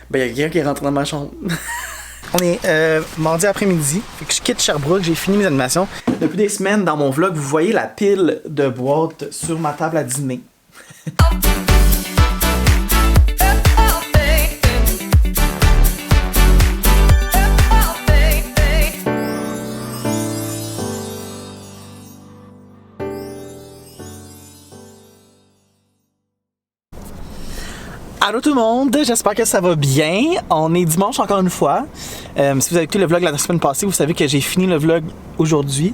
Ben, il y a quelqu'un qui est rentré dans ma chambre. On est mardi après-midi, fait que je quitte Sherbrooke, j'ai fini mes animations. Depuis des semaines, dans mon vlog, vous voyez la pile de boîtes sur ma table à dîner. Allô tout le monde, j'espère que ça va bien. On est dimanche encore une fois. Si vous avez écouté le vlog la semaine passée, vous savez que j'ai fini le vlog aujourd'hui.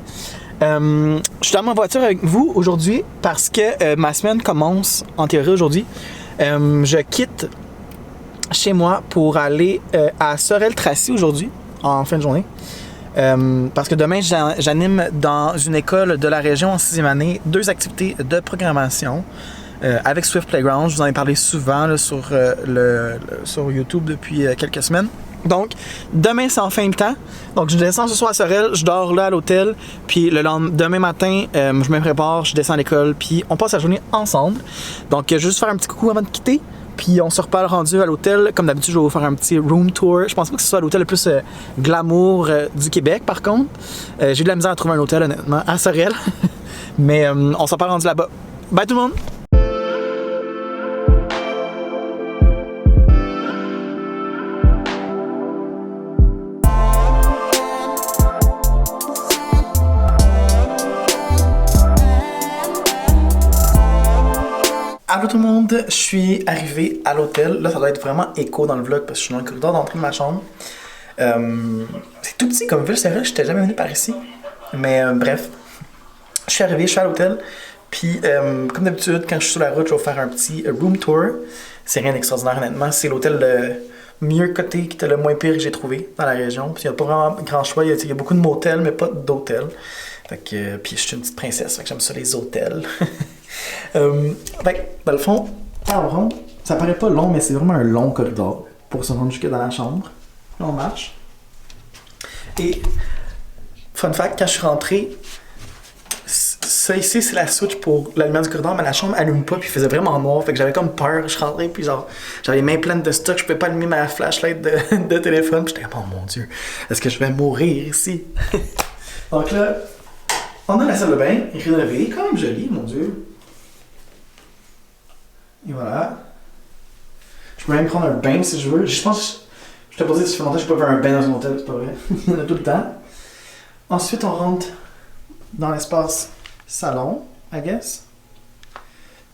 Je suis dans ma voiture avec vous aujourd'hui parce que ma semaine commence en théorie aujourd'hui. Je quitte chez moi pour aller à Sorel-Tracy aujourd'hui, en fin de journée. Parce que demain, j'anime dans une école de la région en 6e année 2 activités de programmation. Avec Swift Playground, je vous en ai parlé souvent là, sur YouTube depuis quelques semaines. Donc, demain, c'est en fin de temps. Donc, je descends ce soir à Sorel, je dors là à l'hôtel. Puis, demain matin, je me prépare, je descends à l'école. Puis, on passe la journée ensemble. Donc, je vais juste faire un petit coucou avant de quitter. Puis, on se reparle rendu à l'hôtel. Comme d'habitude, je vais vous faire un petit room tour. Je pense pas que ce soit l'hôtel le plus glamour du Québec, par contre. J'ai eu de la misère à trouver un hôtel, honnêtement, à Sorel. Mais on se reparle rendu là-bas. Bye tout le monde! Allô tout le monde, je suis arrivé à l'hôtel. Là, ça doit être vraiment écho dans le vlog parce que je suis dans le corridor d'entrée de ma chambre. C'est tout petit comme ville, c'est vrai, je n'étais jamais venu par ici. Mais bref, je suis arrivé, je suis à l'hôtel. Puis, comme d'habitude, quand je suis sur la route, je vais vous faire un petit room tour. C'est rien d'extraordinaire, honnêtement. C'est l'hôtel le mieux coté, qui était le moins pire que j'ai trouvé dans la région. Puis, il n'y a pas vraiment grand choix. Il y a beaucoup de motels, mais pas d'hôtels. Fait que, puis, je suis une petite princesse, fait que j'aime ça, les hôtels. Dans le fond, ça paraît pas long, mais c'est vraiment un long corridor pour se rendre jusque dans la chambre. Là, on marche. Et, fun fact, quand je suis rentré, ça ici, c'est la switch pour la lumière du corridor, mais la chambre allume pas, puis il faisait vraiment noir, fait que j'avais comme peur. Je rentrais, puis genre, j'avais les mains pleines de stock, je pouvais pas allumer ma flashlight de téléphone, puis j'étais comme, oh mon dieu, est-ce que je vais mourir ici? Donc là, on a la salle de bain, rénovée, quand même jolie, mon dieu. Et voilà. Je peux même prendre un bain si je veux. Je pense je t'ai posé si ça fait longtemps que je peux faire un bain dans un hôtel, c'est pas vrai. Il y en a tout le temps. Ensuite, on rentre dans l'espace salon, I guess.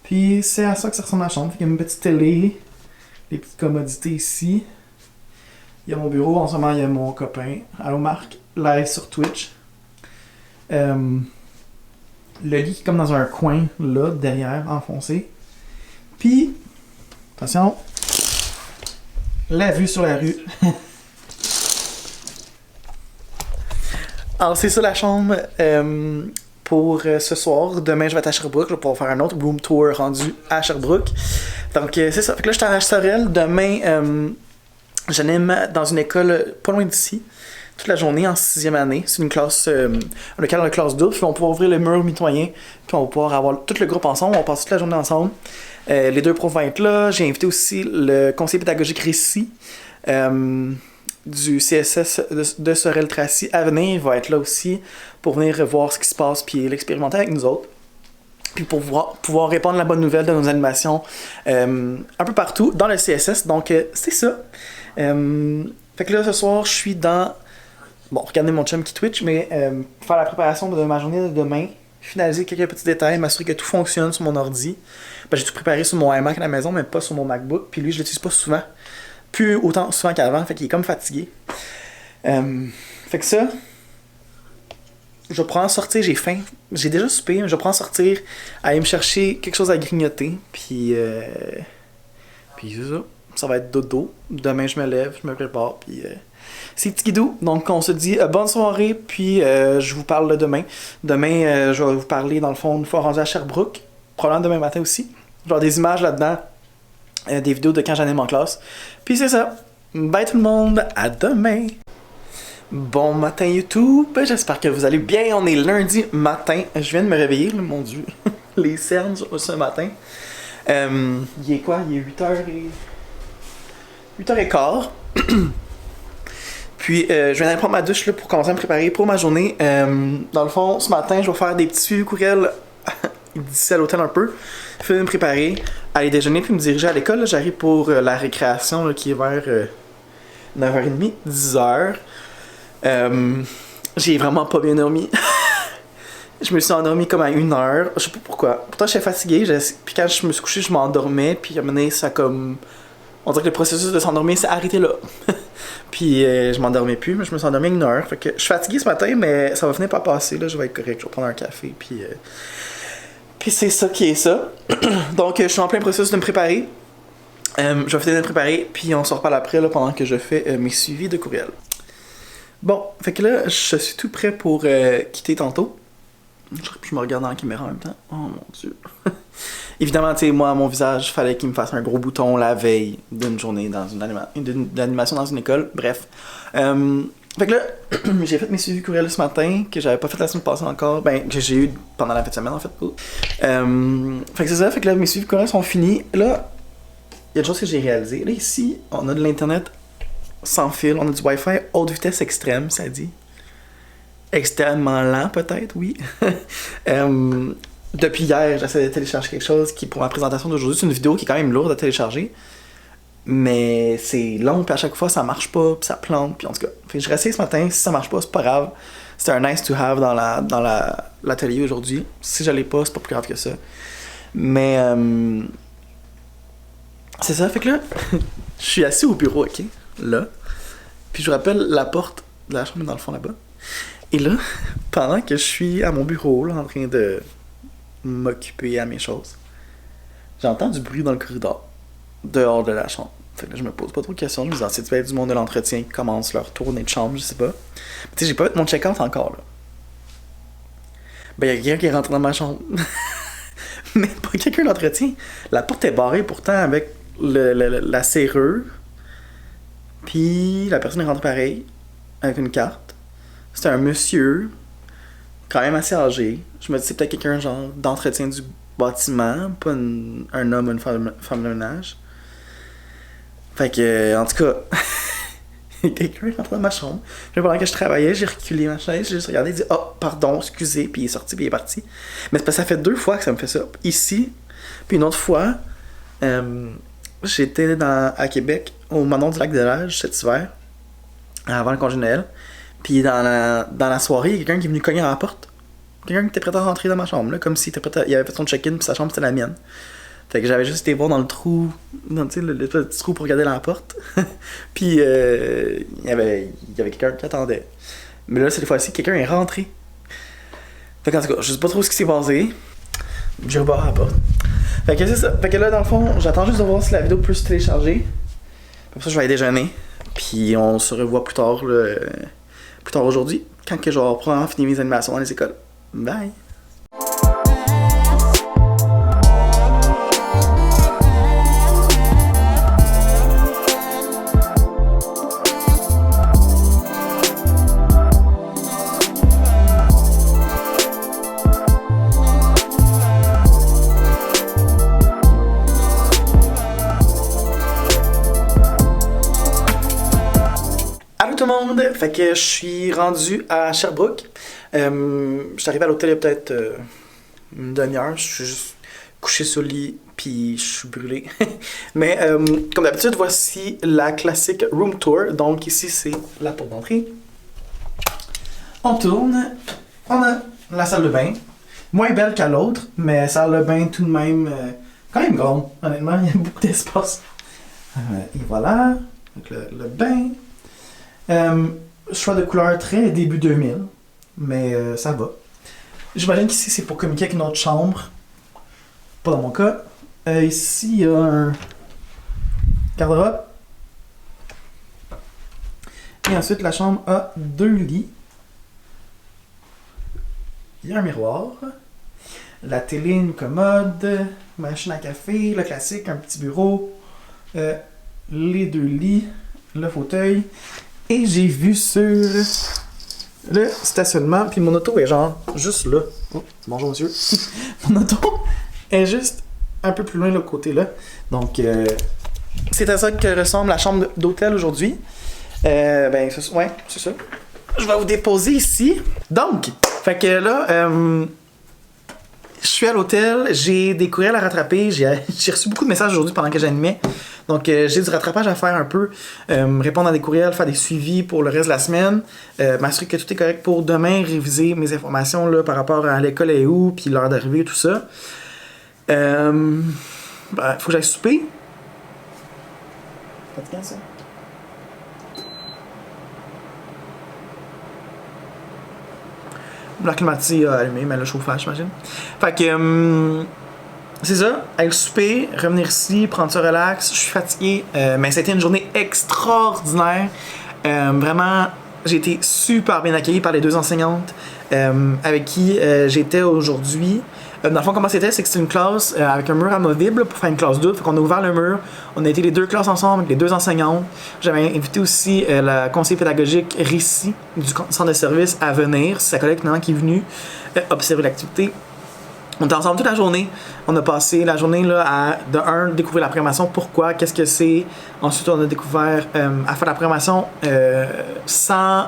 Puis c'est à ça que ça ressemble à la chambre. Il y a une petite télé, des petites commodités ici. Il y a mon bureau, en ce moment il y a mon copain. Allô Marc, live sur Twitch. Le lit qui est comme dans un coin là, derrière, enfoncé. Puis, attention, la vue sur la rue. Alors, c'est ça la chambre pour ce soir. Demain, je vais être à Sherbrooke. Je vais pouvoir faire un autre room tour rendu à Sherbrooke. Donc, c'est ça. Fait que là, je suis à Sorel. Demain, j'anime dans une école pas loin d'ici. Toute la journée en 6e année. C'est une classe, on a la classe double. Puis on va pouvoir ouvrir le mur mitoyen. Puis on va pouvoir avoir tout le groupe ensemble. On va passer toute la journée ensemble. Les 2 profs vont être là. J'ai invité aussi le conseiller pédagogique Récit du CSS de Sorel-Tracy à venir. Il va être là aussi pour venir voir ce qui se passe puis l'expérimenter avec nous autres. Puis pour pouvoir répandre la bonne nouvelle de nos animations un peu partout dans le CSS. Donc, c'est ça. Fait que là, ce soir, je suis dans... Bon, regardez mon chum qui Twitch, mais faire la préparation de ma journée de demain, finaliser quelques petits détails, m'assurer que tout fonctionne sur mon ordi. Ben, j'ai tout préparé sur mon iMac à la maison, mais pas sur mon MacBook. Puis lui, je l'utilise pas souvent. Plus autant souvent qu'avant, fait qu'il est comme fatigué. Fait que ça, je prends en sortir, j'ai faim. J'ai déjà soupé, mais je prends en sortir, aller me chercher quelque chose à grignoter. Puis c'est ça. Ça va être dodo. Demain, je me lève, je me prépare, puis... c'est petit guidou. Donc, on se dit bonne soirée, puis je vous parle demain. Demain, je vais vous parler, dans le fond, une fois rendu à Sherbrooke. Probablement demain matin aussi. Je vais avoir des images là-dedans, des vidéos de quand j'anime en classe. Puis c'est ça. Bye tout le monde, à demain! Bon matin YouTube, j'espère que vous allez bien. On est lundi matin. Je viens de me réveiller, là, mon dieu. Les cernes ce matin. Il est quoi? Il est 8h 8h15. Puis je viens d'aller prendre ma douche là, pour commencer à me préparer pour ma journée. Dans le fond, ce matin, je vais faire des petits suivis courriels d'ici à l'hôtel un peu. Je vais me préparer, aller déjeuner puis me diriger à l'école. Là, j'arrive pour la récréation là, qui est vers 9h30, 10h. J'ai vraiment pas bien dormi. Je me suis endormi comme à 1h. Je sais pas pourquoi. Pourtant, j'étais fatigué. Puis quand je me suis couché, je m'endormais. Puis à un moment donné, ça comme... On dirait que le processus de s'endormir s'est arrêté là. Puis je m'endormais plus, mais je me suis endormi à 1h. Fait que je suis fatigué ce matin, mais ça va finir par passer. Là, je vais être correct. Je vais prendre un café. Puis c'est ça qui est ça. Donc, je suis en plein processus de me préparer. Je vais finir de me préparer. Puis on se reparle après là, pendant que je fais mes suivis de courriel. Bon, fait que là, je suis tout prêt pour quitter tantôt. Je me regarde dans la caméra en même temps. Oh mon dieu. Évidemment, tu sais, moi, mon visage, il fallait qu'il me fasse un gros bouton la veille d'une journée dans d'animation dans une école. Bref. Fait que là, j'ai fait mes suivis courriels ce matin, que j'avais pas fait la semaine passée encore. Ben, que j'ai eu pendant la fin de semaine, en fait. Fait que c'est ça. Fait que là, mes suivis courriels sont finis. Là, il y a des choses que j'ai réalisées. Là, ici, on a de l'Internet sans fil. On a du Wi-Fi haute vitesse extrême, ça dit. Extrêmement lent, peut-être, oui. Depuis hier, j'essaie de télécharger quelque chose qui, pour ma présentation d'aujourd'hui, c'est une vidéo qui est quand même lourde à télécharger. Mais c'est long, puis à chaque fois, ça marche pas, puis ça plante, puis en tout cas. Fait que je réessaye ce matin, si ça marche pas, c'est pas grave. C'était un nice to have dans l'atelier aujourd'hui. Si je l'ai pas, c'est pas plus grave que ça. Mais, c'est ça, fait que là, je suis assis au bureau, ok? Là. Puis je vous rappelle, la porte de la chambre est dans le fond là-bas. Et là, pendant que je suis à mon bureau, là, en train de m'occuper à mes choses, j'entends du bruit dans le corridor, dehors de la chambre. Fait que là, je me pose pas trop de questions. Je me dis, c'est peut-être du monde de l'entretien qui commence leur tournée de chambre, je sais pas. Mais tu sais, j'ai pas fait mon check-out encore, là. Ben, y'a quelqu'un qui est rentré dans ma chambre. Mais pas quelqu'un d'entretien. La porte est barrée pourtant avec la serrure. Puis la personne est rentrée pareil, avec une carte. C'était un monsieur, quand même assez âgé. Je me dis c'est peut-être quelqu'un genre d'entretien du bâtiment, pas un homme ou une femme de ménage. Fait que, en tout cas, quelqu'un est rentré dans ma chambre. Puis pendant que je travaillais, j'ai reculé ma chaise, j'ai juste regardé et dit « Oh, pardon, excusez », puis il est sorti, puis il est parti. Mais c'est parce que ça fait 2 fois que ça me fait ça. Ici, puis une autre fois, j'étais à Québec, au Manon du Lac-des-Neiges cet hiver, avant le congé de Noël. Puis dans la soirée, il y a quelqu'un qui est venu cogner à la porte. Quelqu'un qui était prêt à rentrer dans ma chambre, là, comme s'il était prêt il avait fait son check-in, puis sa chambre c'était la mienne. Fait que j'avais juste été voir dans le trou, tu sais, le petit trou pour regarder dans la porte. Puis il y avait quelqu'un qui attendait. Mais là, cette fois-ci, quelqu'un est rentré. Fait qu'en tout cas, je sais pas trop ce qui s'est passé. J'ai rebarré la porte. Fait que c'est ça. Fait que là, dans le fond, j'attends juste de voir si la vidéo peut se télécharger. Comme ça, je vais aller déjeuner. Puis on se revoit plus tard aujourd'hui, quand que je vais probablement finir mes animations dans les écoles. Bye! Tout le monde, fait que je suis rendu à Sherbrooke. Je suis arrivé à l'hôtel il y a peut-être une demi-heure. Je suis juste couché sur le lit puis je suis brûlé. Mais comme d'habitude, voici la classique room tour. Donc ici c'est la porte d'entrée. On tourne. On a la salle de bain. Moins belle qu'à l'autre, mais salle de bain tout de même quand même grande. Honnêtement, il y a beaucoup d'espace. Et voilà. Donc le bain. Choix de couleur très début 2000, mais ça va. J'imagine qu'ici c'est pour communiquer avec une autre chambre. Pas dans mon cas. Ici il y a un garde-robe. Et ensuite la chambre a 2 lits. Il y a un miroir. La télé, une commode. Machine à café, le classique, un petit bureau. Les 2 lits. Le fauteuil. Et j'ai vu sur le stationnement, puis mon auto est genre juste là. Oh, bonjour monsieur. Mon auto est juste un peu plus loin de l'autre côté là. Donc, C'est à ça que ressemble la chambre d'hôtel aujourd'hui. Ben, ouais, c'est ça. Je vais vous déposer ici. Donc, fait que là, je suis à l'hôtel, j'ai des courriels à rattraper, j'ai reçu beaucoup de messages aujourd'hui pendant que j'animais. Donc, j'ai du rattrapage à faire un peu, répondre à des courriels, faire des suivis pour le reste de la semaine, m'assurer que tout est correct pour demain, réviser mes informations là, par rapport à l'école et où, puis l'heure d'arrivée, tout ça. Ben, faut que j'aille souper. Fatigant, ça? La climatisée a allumé, mais le chauffage, j'imagine. Fait que, c'est ça, aller souper, revenir ici, prendre ça relax. Je suis fatigué, mais c'était une journée extraordinaire. Vraiment, j'ai été super bien accueilli par les deux enseignantes avec qui j'étais aujourd'hui. Dans le fond, comment c'était? C'est que c'était une classe avec un mur amovible pour faire une classe double. Fait qu'on a ouvert le mur. On a été les deux classes ensemble avec les deux enseignantes. J'avais invité aussi la conseillère pédagogique Rissi du centre de service à venir. C'est sa collègue finalement qui est venue observer l'activité. On était ensemble toute la journée. On a passé la journée là, à, découvrir la programmation. Pourquoi? Qu'est-ce que c'est? Ensuite, on a découvert à faire la programmation sans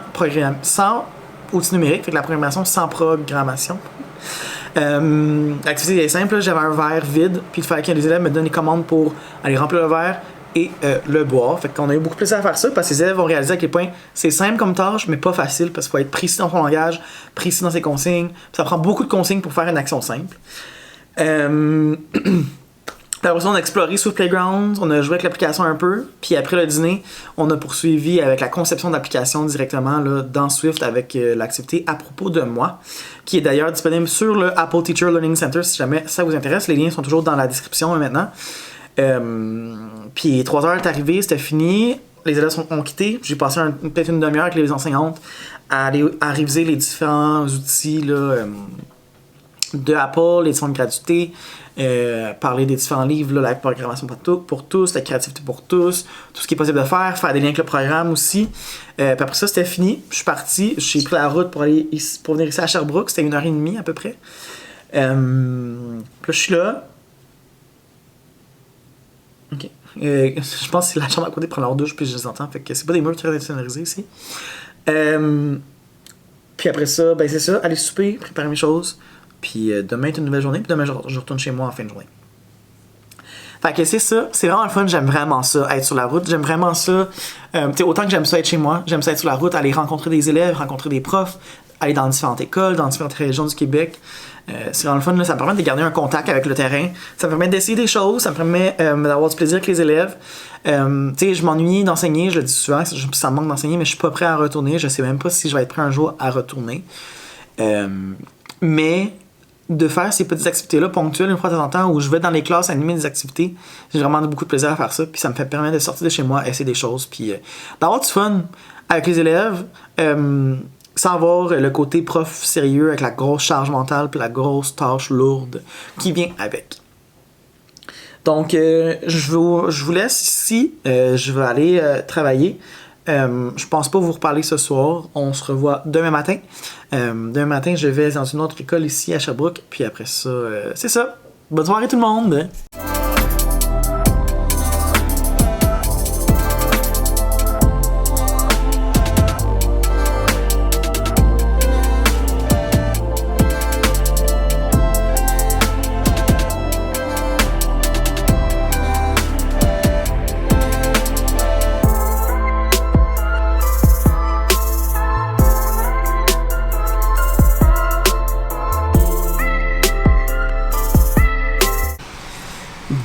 outils numériques. Fait que la programmation sans programmation. L'activité est simple, j'avais un verre vide, puis il fallait que les élèves me donnent des commandes pour aller remplir le verre et le boire. Fait qu'on a eu beaucoup de plaisir à faire ça parce que les élèves vont réaliser à quel point c'est simple comme tâche, mais pas facile parce qu'il faut être précis dans son langage, précis dans ses consignes. Ça prend beaucoup de consignes pour faire une action simple. Après ça, on a exploré Swift Playground, on a joué avec l'application un peu, puis après le dîner, on a poursuivi avec la conception d'application directement là, dans Swift avec l'activité à propos de moi, qui est d'ailleurs disponible sur le Apple Teacher Learning Center si jamais ça vous intéresse. Les liens sont toujours dans la description maintenant. Puis 3 heures est arrivé, c'était fini, les élèves ont quitté. J'ai passé peut-être une demi-heure avec les enseignantes à réviser les différents outils là, de Apple, les différentes gratuités. Parler des différents livres, là, la programmation pour tous, la créativité pour tous, tout ce qui est possible de faire des liens avec le programme aussi. Puis après ça, c'était fini. Je suis parti, j'ai pris la route pour venir ici à Sherbrooke. C'était 1h30 à peu près. Puis là, je suis là. Ok. Je pense que c'est la chambre à côté prend leur douche, puis je les entends. Fait que c'est pas des murs qui restent sonorisés ici. Puis après ça, ben c'est ça, aller souper, préparer mes choses. Puis demain est une nouvelle journée, puis demain je retourne chez moi en fin de journée. Fait que c'est ça, c'est vraiment le fun, j'aime vraiment ça, être sur la route, j'aime vraiment ça. Autant que j'aime ça être chez moi, j'aime ça être sur la route, aller rencontrer des élèves, rencontrer des profs, aller dans différentes écoles, dans différentes régions du Québec. C'est vraiment le fun, là, ça me permet de garder un contact avec le terrain, ça me permet d'essayer des choses, ça me permet d'avoir du plaisir avec les élèves. Je m'ennuie d'enseigner, je le dis souvent, ça me manque d'enseigner, mais je suis pas prêt à retourner, je sais même pas si je vais être prêt un jour à retourner. Mais de faire ces petites activités-là ponctuelles une fois de temps en temps où je vais dans les classes animer des activités, j'ai vraiment beaucoup de plaisir à faire ça, puis ça me permet de sortir de chez moi, essayer des choses, puis d'avoir du fun avec les élèves, sans avoir le côté prof sérieux avec la grosse charge mentale puis la grosse tâche lourde qui vient avec. Donc, je vous laisse ici, je vais aller travailler. Je pense pas vous reparler ce soir. On se revoit demain matin. Demain matin, je vais dans une autre école ici à Sherbrooke. Puis après ça, c'est ça. Bonne soirée tout le monde!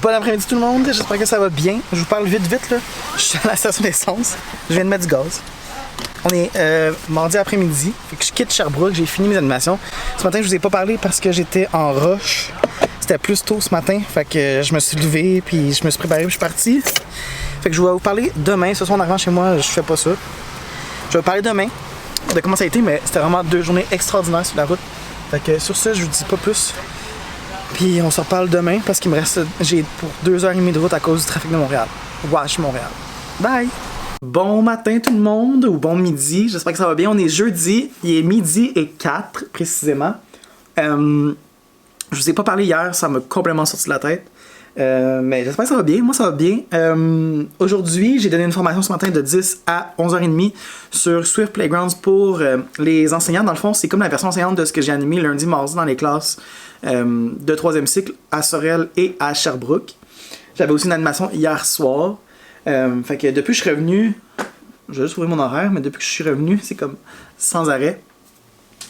Bon après-midi tout le monde, j'espère que ça va bien. Je vous parle vite là. Je suis à la station d'essence, je viens de mettre du gaz. On est mardi après-midi, fait que je quitte Sherbrooke, j'ai fini mes animations. Ce matin je vous ai pas parlé parce que j'étais en rush. C'était plus tôt ce matin, fait que je me suis levé puis je me suis préparé puis je suis parti. Fait que je vais vous parler demain, ce soir en arrivant chez moi, je fais pas ça. Je vais vous parler demain de comment ça a été, mais c'était vraiment 2 journées extraordinaires sur la route. Fait que sur ça, je vous dis pas plus. Puis on se reparle demain parce qu'il me reste, j'ai pour 2h30 de route à cause du trafic de Montréal. Wesh Montréal. Bye! Bon matin tout le monde, ou bon midi, j'espère que ça va bien. On est jeudi, il est 12h04 précisément. Je vous ai pas parlé hier, ça m'a complètement sorti de la tête. Mais j'espère que ça va bien. Moi, ça va bien. Aujourd'hui, j'ai donné une formation ce matin de 10 à 11h30 sur Swift Playgrounds pour les enseignants. Dans le fond, c'est comme la version enseignante de ce que j'ai animé lundi, mardi dans les classes de 3e cycle à Sorel et à Sherbrooke. J'avais aussi une animation hier soir. Fait que depuis que je suis revenu, je vais juste trouver mon horaire, mais depuis que je suis revenu, c'est comme sans arrêt.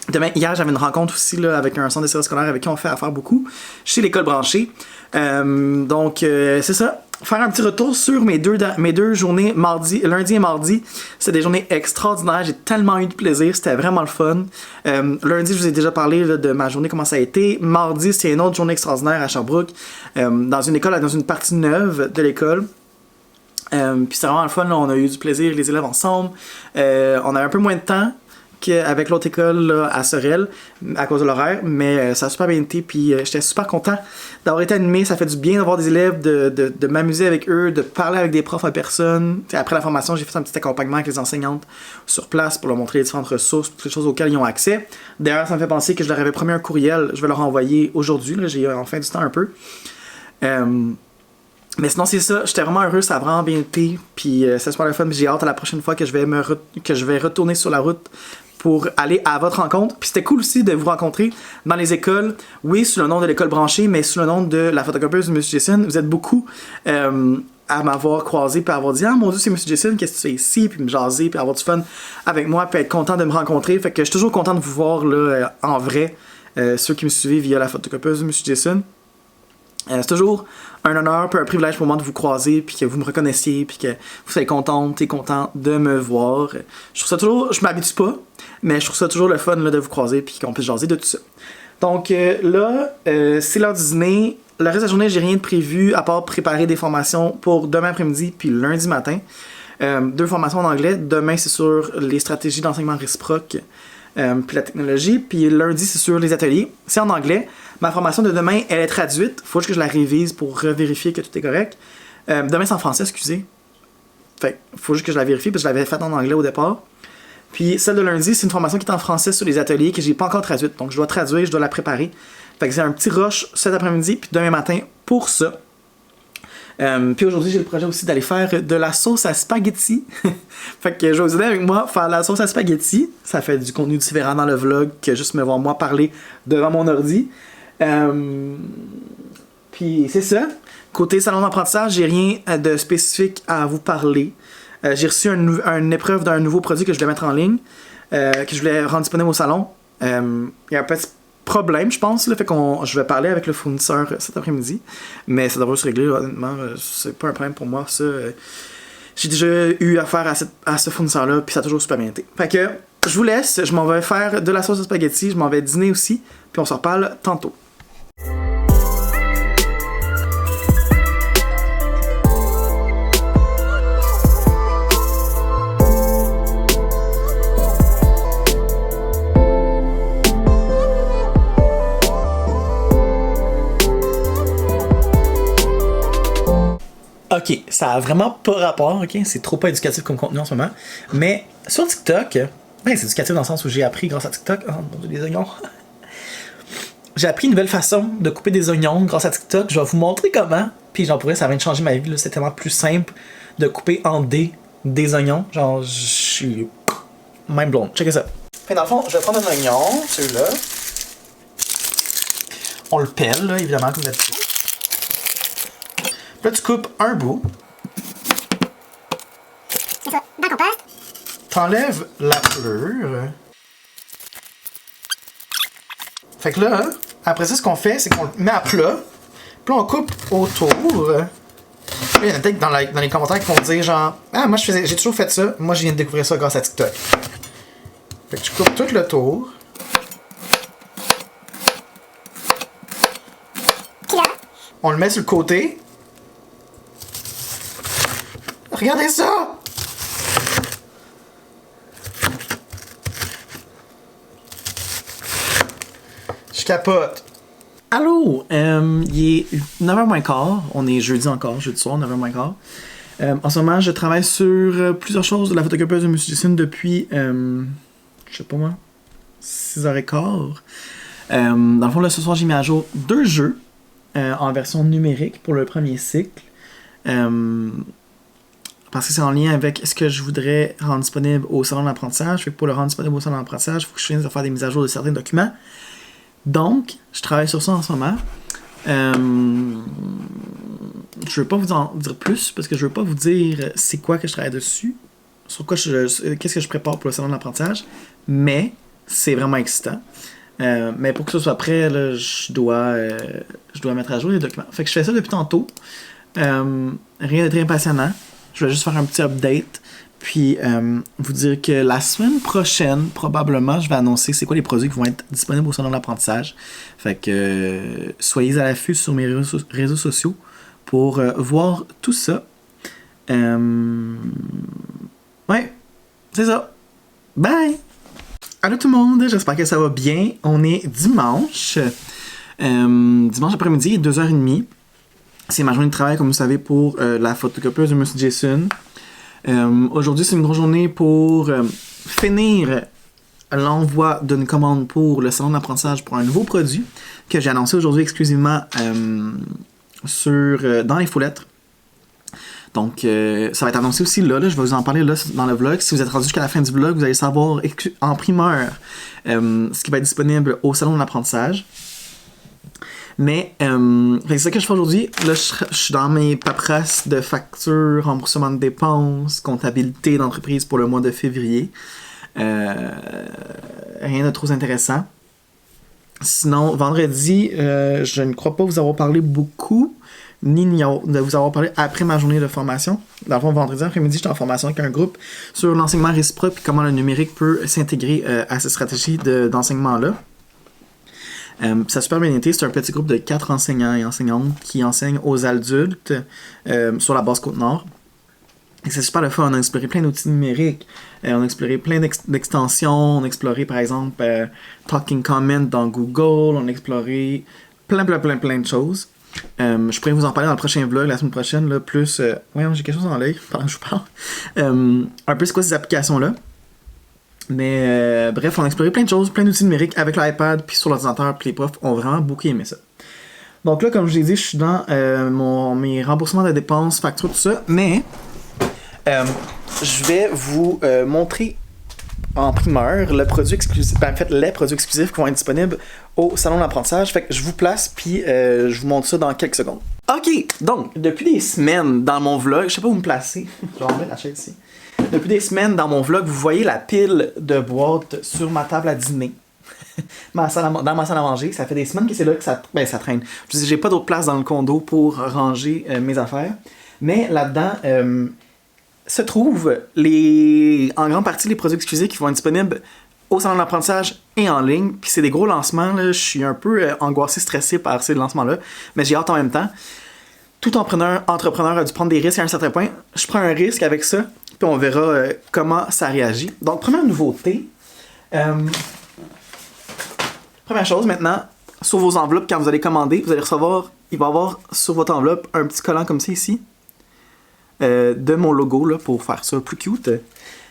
Demain, hier, j'avais une rencontre aussi là, avec un centre de services scolaires avec qui on fait affaire beaucoup, chez l'école branchée. Donc, c'est ça. Faire un petit retour sur mes deux journées, lundi et mardi. C'était des journées extraordinaires. J'ai tellement eu de plaisir. C'était vraiment le fun. Lundi, je vous ai déjà parlé là, de ma journée, comment ça a été. Mardi, c'était une autre journée extraordinaire à Sherbrooke, dans une école, dans une partie neuve de l'école. Puis c'était vraiment le fun. Là. On a eu du plaisir, les élèves ensemble. On avait un peu moins de temps qu'avec l'autre école là, à Sorel à cause de l'horaire, mais ça a super bien été, puis j'étais super content d'avoir été animé. Ça fait du bien d'avoir des élèves, de m'amuser avec eux, de parler avec des profs en personne. T'sais, après la formation, j'ai fait un petit accompagnement avec les enseignantes sur place pour leur montrer les différentes ressources, toutes les choses auxquelles ils ont accès. D'ailleurs, ça me fait penser que je leur avais promis un courriel, je vais leur envoyer aujourd'hui, là, j'ai enfin du temps un peu. Mais sinon, c'est ça, j'étais vraiment heureux, ça a vraiment bien été, puis c'est super le fun, j'ai hâte à la prochaine fois que je vais retourner sur la route pour aller à votre rencontre. Puis c'était cool aussi de vous rencontrer dans les écoles, oui, sous le nom de l'école branchée, mais sous le nom de la photocopieuse de M. Jason. Vous êtes beaucoup à m'avoir croisé, puis à avoir dit « Ah mon Dieu, c'est M. Jason, qu'est-ce que tu fais ici? » Puis me jaser, puis avoir du fun avec moi, puis être content de me rencontrer. Fait que je suis toujours content de vous voir là, en vrai, ceux qui me suivent via la photocopieuse de M. Jason. C'est toujours un honneur puis un privilège pour moi de vous croiser puis que vous me reconnaissiez puis que vous soyez contente et content de me voir. Je trouve ça toujours, je m'habitue pas, mais je trouve ça toujours le fun là, de vous croiser puis qu'on puisse jaser de tout ça. Donc là, c'est l'heure du dîner. Le reste de la journée, j'ai rien de prévu à part préparer des formations pour demain après-midi puis lundi matin. 2 formations en anglais. Demain, c'est sur les stratégies d'enseignement réciproque puis la technologie. Puis lundi, c'est sur les ateliers. C'est en anglais. Ma formation de demain, elle est traduite. Faut juste que je la révise pour vérifier que tout est correct. Demain, c'est en français, excusez. Fait faut juste que je la vérifie parce que je l'avais faite en anglais au départ. Puis celle de lundi, c'est une formation qui est en français sur les ateliers que j'ai pas encore traduite. Donc je dois traduire, je dois la préparer. Fait que c'est un petit rush cet après-midi puis demain matin pour ça. Puis aujourd'hui, j'ai le projet aussi d'aller faire de la sauce à spaghetti. Fait que je vais vous aider avec moi faire la sauce à spaghetti. Ça fait du contenu différent dans le vlog que juste me voir moi parler devant mon ordi. Puis c'est ça. Côté salon d'apprentissage, j'ai rien de spécifique à vous parler. J'ai reçu une épreuve d'un nouveau produit que je voulais mettre en ligne, que je voulais rendre disponible au salon. Il y a un petit problème, je pense, là, fait je vais parler avec le fournisseur cet après-midi, mais ça devrait se régler, honnêtement, c'est pas un problème pour moi, ça. J'ai déjà eu affaire à ce fournisseur-là, puis ça a toujours super bien été. Fait que, je vous laisse, je m'en vais faire de la sauce à spaghetti, je m'en vais dîner aussi, puis on se reparle tantôt. Ok, ça a vraiment pas rapport, ok? C'est trop pas éducatif comme contenu en ce moment. Mais sur TikTok, ben c'est éducatif dans le sens où j'ai appris grâce à TikTok. Oh mon Dieu, des oignons. J'ai appris une nouvelle façon de couper des oignons grâce à TikTok. Je vais vous montrer comment. Puis j'en pourrais, ça vient de changer ma vie. Là. C'est tellement plus simple de couper en dés des oignons. Genre, je suis mind blown. Checkez ça. Fait dans le fond, je vais prendre un oignon, celui-là. On le pèle, là, évidemment, comme d'habitude. Là, tu coupes un bout. C'est ça, dans le compost. T'enlèves la pelure. Fait que là, après ça, ce qu'on fait, c'est qu'on le met à plat. Puis là, on coupe autour. Là, il y en a peut-être dans les commentaires qui vont dire genre « Ah, moi, j'ai toujours fait ça. Moi, je viens de découvrir ça grâce à TikTok. » Fait que tu coupes tout le tour. Puis là, on le met sur le côté. Regardez ça! Je capote. Allô! Il est 9h moins quart. On est jeudi encore, jeudi soir, 9h moins quart. En ce moment, je travaille sur plusieurs choses de la photocopieuse de M. Jason depuis, je sais pas moi, 6h15. Dans le fond, là, ce soir, j'ai mis à jour 2 jeux. en version numérique pour le premier cycle. Parce que c'est en lien avec ce que je voudrais rendre disponible au salon d'apprentissage. Fait que pour le rendre disponible au salon d'apprentissage, il faut que je finisse de faire des mises à jour de certains documents. Donc, je travaille sur ça en ce moment. Je ne veux pas vous en dire plus parce que je veux pas vous dire c'est quoi que je travaille dessus, sur quoi qu'est-ce que je prépare pour le salon d'apprentissage, mais c'est vraiment excitant. Mais pour que ce soit prêt, là, je dois mettre à jour les documents. Fait que je fais ça depuis tantôt. Rien de très passionnant. Je vais juste faire un petit update. Puis vous dire que la semaine prochaine, probablement, je vais annoncer c'est quoi les produits qui vont être disponibles au salon d'apprentissage. Fait que soyez à l'affût sur mes réseaux sociaux pour voir tout ça. Ouais, c'est ça. Bye! Allô tout le monde, j'espère que ça va bien. On est dimanche. Dimanche après-midi, 2h30. C'est ma journée de travail, comme vous savez, pour la photocopieuse de M. Jason. Aujourd'hui, c'est une grosse journée pour finir l'envoi d'une commande pour le salon d'apprentissage pour un nouveau produit que j'ai annoncé aujourd'hui exclusivement dans l'infolettre. Donc, ça va être annoncé aussi là, je vais vous en parler là dans le vlog. Si vous êtes rendu jusqu'à la fin du vlog, vous allez savoir en primeur ce qui va être disponible au salon d'apprentissage. Mais c'est ça que je fais aujourd'hui. Là, je suis dans mes paperasses de factures, remboursement de dépenses, comptabilité d'entreprise pour le mois de février. Rien de trop intéressant. Sinon, vendredi, je ne crois pas vous avoir parlé beaucoup, ni de vous avoir parlé après ma journée de formation. Dans le fond, vendredi après-midi, j'étais en formation avec un groupe sur l'enseignement réciproque et comment le numérique peut s'intégrer à cette stratégie d'enseignement-là. Ça a super bien été. C'est un petit groupe de 4 enseignants et enseignantes qui enseignent aux adultes sur la base Côte-Nord. Et c'est super le fun. On a exploré plein d'outils numériques. On a exploré plein d'extensions. On a exploré, par exemple, Talking Comment dans Google. On a exploré plein de choses. Je pourrais vous en parler dans le prochain vlog la semaine prochaine. Là, plus... ouais, j'ai quelque chose dans l'œil pendant que je vous parle. Un peu c'est quoi ces applications-là. Mais bref, on a exploré plein de choses, plein d'outils numériques avec l'iPad puis sur l'ordinateur, puis les profs ont vraiment beaucoup aimé ça. Donc là, comme je l'ai dit, je suis dans mes remboursements de dépenses, factures, tout ça, mais je vais vous montrer en primeur le produit exclusif, en fait les produits exclusifs qui vont être disponibles au salon d'apprentissage. Fait que je vous place puis je vous montre ça dans quelques secondes. Ok, donc depuis des semaines dans mon vlog, je sais pas où me placer, je vais enlever la chaise ici. Depuis des semaines, dans mon vlog, vous voyez la pile de boîtes sur ma table à dîner. Dans ma salle à manger. Ça fait des semaines que c'est là que ça traîne. Je dis, j'ai pas d'autre place dans le condo pour ranger mes affaires. Mais là-dedans, se trouvent en grande partie les produits exclusifs qui vont être disponibles au salon d'apprentissage et en ligne. Puis c'est des gros lancements. Là. Je suis un peu angoissé, stressé par ces lancements-là. Mais j'ai hâte en même temps. Tout entrepreneur a dû prendre des risques à un certain point. Je prends un risque avec ça. Puis on verra comment ça réagit. Donc, première nouveauté. Première chose maintenant, sur vos enveloppes, quand vous allez commander, vous allez recevoir, il va y avoir sur votre enveloppe un petit collant comme ça ici, de mon logo, là, pour faire ça plus cute.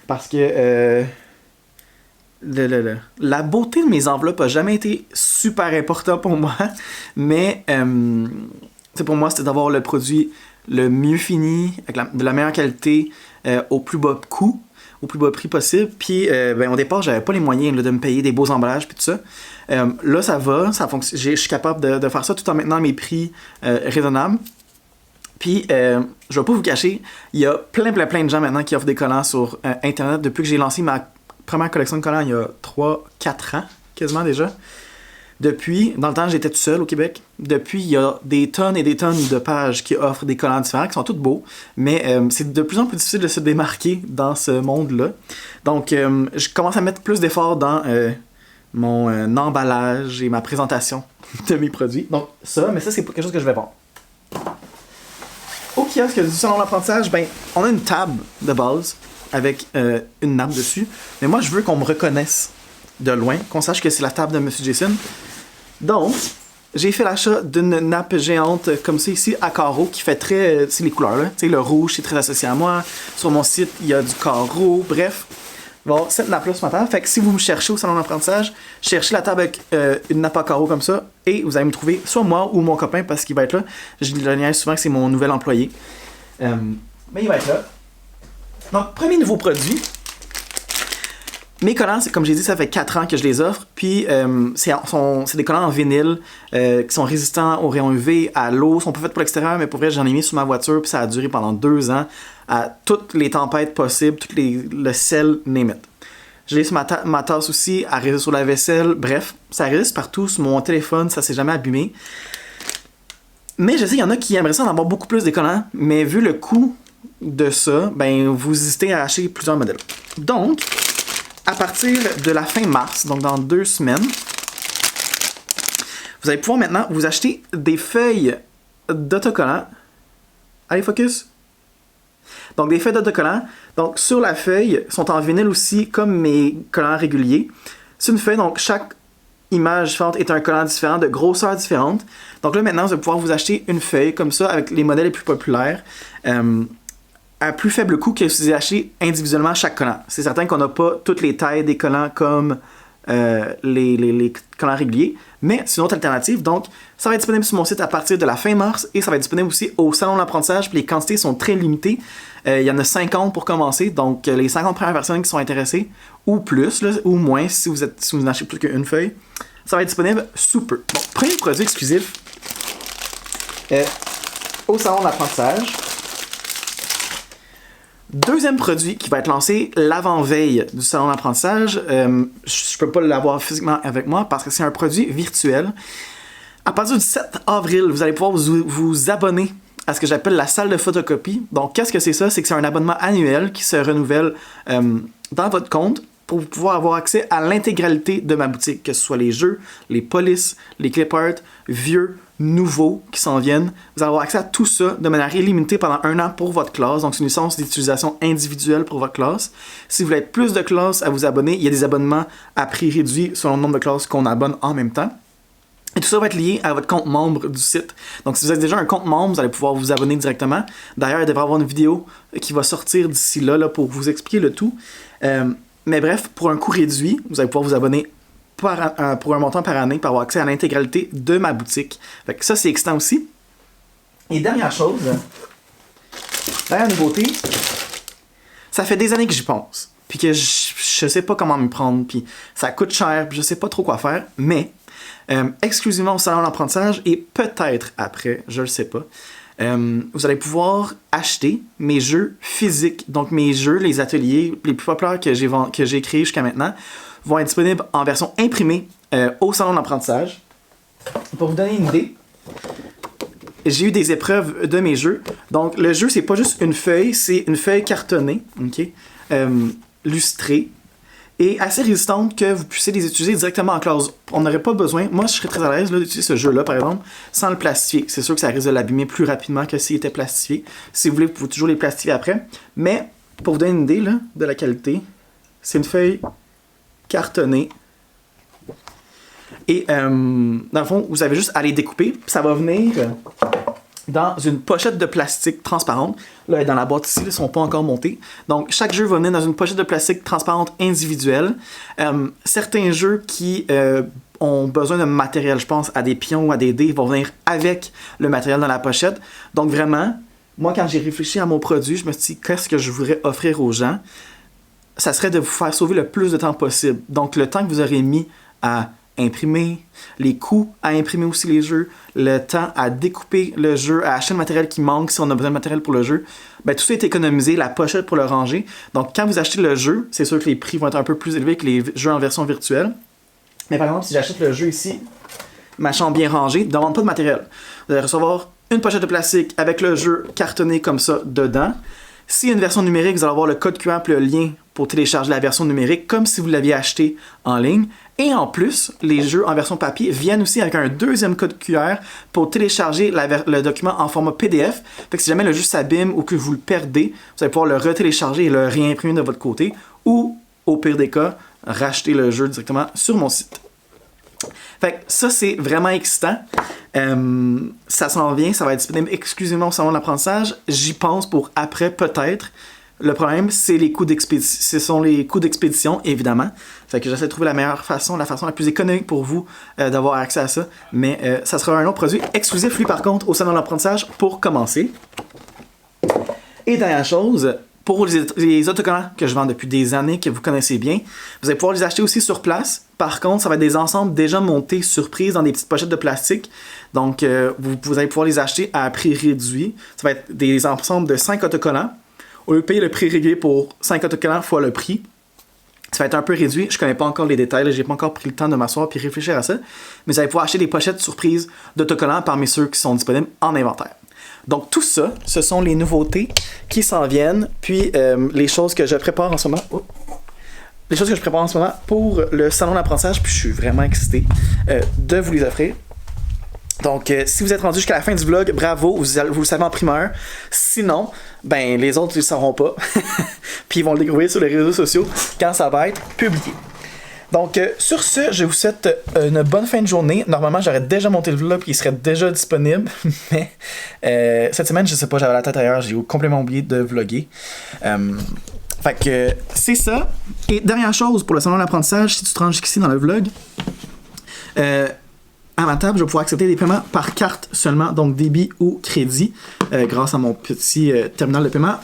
Parce que la beauté de mes enveloppes a jamais été super important pour moi, mais pour moi, c'était d'avoir le produit le mieux fini, avec de la meilleure qualité, au plus bas coût, au plus bas prix possible. Puis au départ, j'avais pas les moyens là, de me payer des beaux emballages puis tout ça. Là, ça va, ça fonctionne. Je suis capable de faire ça tout en maintenant mes prix raisonnables. Puis, je vais pas vous cacher, il y a plein de gens maintenant qui offrent des collants sur Internet depuis que j'ai lancé ma première collection de collants il y a 3-4 ans, quasiment déjà. Depuis, dans le temps, j'étais tout seul au Québec. Depuis, il y a des tonnes et des tonnes de pages qui offrent des collants différents, qui sont tous beaux. Mais c'est de plus en plus difficile de se démarquer dans ce monde-là. Donc, je commence à mettre plus d'efforts dans mon emballage et ma présentation de mes produits. Donc, ça c'est quelque chose que je vais vendre. Au kiosque du salon d'apprentissage, on a une table de base avec une nappe dessus. Mais moi, je veux qu'on me reconnaisse de loin, qu'on sache que c'est la table de M. Jason. Donc, j'ai fait l'achat d'une nappe géante comme ça ici, à carreaux, qui fait c'est les couleurs, là. Tu sais, le rouge, c'est très associé à moi. Sur mon site, il y a du carreau. Bref, Il va y avoir 7 nappes là sur ma table. Fait que si vous me cherchez au salon d'apprentissage, cherchez la table avec une nappe à carreaux comme ça et vous allez me trouver soit moi ou mon copain parce qu'il va être là. Je le niaise souvent que c'est mon nouvel employé. Mais il va être là. Donc, premier nouveau produit. Mes collants, comme j'ai dit, ça fait 4 ans que je les offre. Puis, c'est des collants en vinyle qui sont résistants aux rayons UV, à l'eau. Ils sont pas faits pour l'extérieur, mais pour vrai, j'en ai mis sur ma voiture. Puis, ça a duré pendant 2 ans à toutes les tempêtes possibles, le sel, name it. Je l'ai sur ma tasse aussi, elle résiste sur la vaisselle. Bref, ça résiste partout. Sur mon téléphone, ça s'est jamais abîmé. Mais je sais qu'il y en a qui aimeraient ça en avoir beaucoup plus des collants. Mais vu le coût de ça, ben, vous hésitez à acheter plusieurs modèles. Donc, à partir de la fin mars, donc dans 2 semaines, vous allez pouvoir maintenant vous acheter des feuilles d'autocollants. Allez, focus! Donc, des feuilles d'autocollants. Donc, sur la feuille, sont en vinyle aussi, comme mes collants réguliers. C'est une feuille, donc chaque image différente est un collant différent, de grosseur différente. Donc là, maintenant, vous allez pouvoir vous acheter une feuille comme ça, avec les modèles les plus populaires. À plus faible coût que si vous achetez individuellement chaque collant. C'est certain qu'on n'a pas toutes les tailles des collants comme les collants réguliers, mais c'est une autre alternative. Donc, ça va être disponible sur mon site à partir de la fin mars et ça va être disponible aussi au salon de l'apprentissage. Puis les quantités sont très limitées. Il y en a 50 pour commencer. Donc, les 50 premières personnes qui sont intéressées, ou plus, là, ou moins, si vous n'achetez plus qu'une feuille, ça va être disponible sous peu. Bon, premier produit exclusif au salon de l'apprentissage. Deuxième produit qui va être lancé l'avant-veille du salon d'apprentissage. Je peux pas l'avoir physiquement avec moi parce que c'est un produit virtuel. À partir du 7 avril, vous allez pouvoir vous abonner à ce que j'appelle la salle de photocopie. Donc, qu'est-ce que c'est ça? C'est que c'est un abonnement annuel qui se renouvelle dans votre compte pour pouvoir avoir accès à l'intégralité de ma boutique, que ce soit les jeux, les polices, les clip art, vieux, nouveaux qui s'en viennent. Vous allez avoir accès à tout ça de manière illimitée pendant 1 an pour votre classe. Donc, c'est une licence d'utilisation individuelle pour votre classe. Si vous voulez être plus de classes à vous abonner, il y a des abonnements à prix réduit selon le nombre de classes qu'on abonne en même temps. Et tout ça va être lié à votre compte membre du site. Donc, si vous avez déjà un compte membre, vous allez pouvoir vous abonner directement. D'ailleurs, il devrait y avoir une vidéo qui va sortir d'ici là pour vous expliquer le tout. Mais bref, pour un coût réduit, vous allez pouvoir vous abonner pour un montant par année pour avoir accès à l'intégralité de ma boutique. Fait que ça, c'est excitant aussi. Et dernière chose, dernière nouveauté, ça fait des années que j'y pense. Puis que je sais pas comment m'y prendre. Puis ça coûte cher, puis je sais pas trop quoi faire. Mais exclusivement au salon d'apprentissage et peut-être après, je le sais pas, vous allez pouvoir acheter mes jeux physiques. Donc mes jeux, les ateliers les plus populaires que j'ai créés jusqu'à maintenant vont être disponibles en version imprimée au salon d'apprentissage. Pour vous donner une idée, j'ai eu des épreuves de mes jeux. Donc le jeu, c'est pas juste une feuille, c'est une feuille cartonnée, ok, lustrée, et assez résistante que vous puissiez les utiliser directement en classe. On n'aurait pas besoin, moi je serais très à l'aise d'utiliser ce jeu-là par exemple, sans le plastifier. C'est sûr que ça risque de l'abîmer plus rapidement que s'il était plastifié. Si vous voulez, vous pouvez toujours les plastifier après. Mais, pour vous donner une idée là, de la qualité, c'est une feuille cartonnée. Et dans le fond, vous avez juste à les découper, puis ça va venir dans une pochette de plastique transparente. Là, dans la boîte ici, ils ne sont pas encore montés. Donc, chaque jeu va venir dans une pochette de plastique transparente individuelle. Certains jeux qui ont besoin de matériel, je pense à des pions ou à des dés, vont venir avec le matériel dans la pochette. Donc, vraiment, moi, quand j'ai réfléchi à mon produit, je me suis dit, qu'est-ce que je voudrais offrir aux gens? Ça serait de vous faire sauver le plus de temps possible. Donc, le temps que vous aurez mis à imprimer, les coûts à imprimer aussi les jeux, le temps à découper le jeu, à acheter le matériel qui manque si on a besoin de matériel pour le jeu, ben, tout ça est économisé, la pochette pour le ranger. Donc quand vous achetez le jeu, c'est sûr que les prix vont être un peu plus élevés que les jeux en version virtuelle. Mais par exemple, si j'achète le jeu ici, ma chambre bien rangée, ne demande pas de matériel. Vous allez recevoir une pochette de plastique avec le jeu cartonné comme ça dedans. S'il y a une version numérique, vous allez avoir le code QR et le lien pour télécharger la version numérique comme si vous l'aviez acheté en ligne. Et en plus, les jeux en version papier viennent aussi avec un deuxième code QR pour télécharger le document en format PDF. Fait que si jamais le jeu s'abîme ou que vous le perdez, vous allez pouvoir le retélécharger et le réimprimer de votre côté. Ou, au pire des cas, racheter le jeu directement sur mon site. Fait que ça, c'est vraiment excitant. Ça s'en vient, ça va être disponible exclusivement au salon de l'apprentissage. J'y pense pour après, peut-être. Le problème, c'est les coûts d'expédition. Ce sont les coûts d'expédition, évidemment. Fait que j'essaie de trouver la meilleure façon, la façon la plus économique pour vous d'avoir accès à ça. Mais ça sera un autre produit exclusif, lui, par contre, au salon de l'apprentissage pour commencer. Et dernière chose, pour les autocollants que je vends depuis des années, que vous connaissez bien, vous allez pouvoir les acheter aussi sur place. Par contre, ça va être des ensembles déjà montés surprise dans des petites pochettes de plastique. Donc, vous allez pouvoir les acheter à prix réduit. Ça va être des ensembles de 5 autocollants. Au lieu de payer le prix régulier pour 5 autocollants fois le prix, ça va être un peu réduit. Je connais pas encore les détails, j'ai pas encore pris le temps de m'asseoir et réfléchir à ça. Mais vous allez pouvoir acheter des pochettes surprises d'autocollants parmi ceux qui sont disponibles en inventaire. Donc tout ça, ce sont les nouveautés qui s'en viennent, puis les choses que je prépare en ce moment. Les choses que je prépare en ce moment pour le salon d'apprentissage, puis je suis vraiment excité de vous les offrir. Donc, si vous êtes rendu jusqu'à la fin du vlog, bravo, vous le savez en primeur. Sinon, ben les autres, ils ne le sauront pas. Puis ils vont le découvrir sur les réseaux sociaux quand ça va être publié. Donc, sur ce, je vous souhaite une bonne fin de journée. Normalement, j'aurais déjà monté le vlog et il serait déjà disponible. Mais cette semaine, je sais pas, j'avais la tête ailleurs, j'ai complètement oublié de vlogger. Fait que c'est ça. Et dernière chose pour le salon d'apprentissage, si tu te rends jusqu'ici dans le vlog, à ma table, je vais pouvoir accepter des paiements par carte seulement, donc débit ou crédit, grâce à mon petit terminal de paiement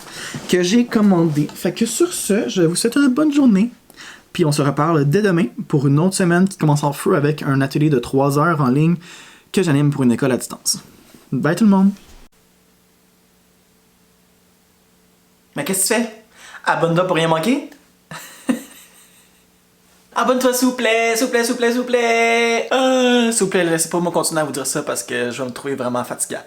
que j'ai commandé. Fait que sur ce, je vous souhaite une bonne journée. Puis on se reparle dès demain pour une autre semaine qui commence en feu avec un atelier de 3 heures en ligne que j'anime pour une école à distance. Bye tout le monde! Mais qu'est-ce que tu fais? Abonne-toi pour rien manquer? Abonne-toi s'il vous plaît, s'il vous plaît, s'il vous plaît, s'il vous plaît! S'il vous plaît, laissez pas moi continuer à vous dire ça parce que je vais me trouver vraiment fatigant.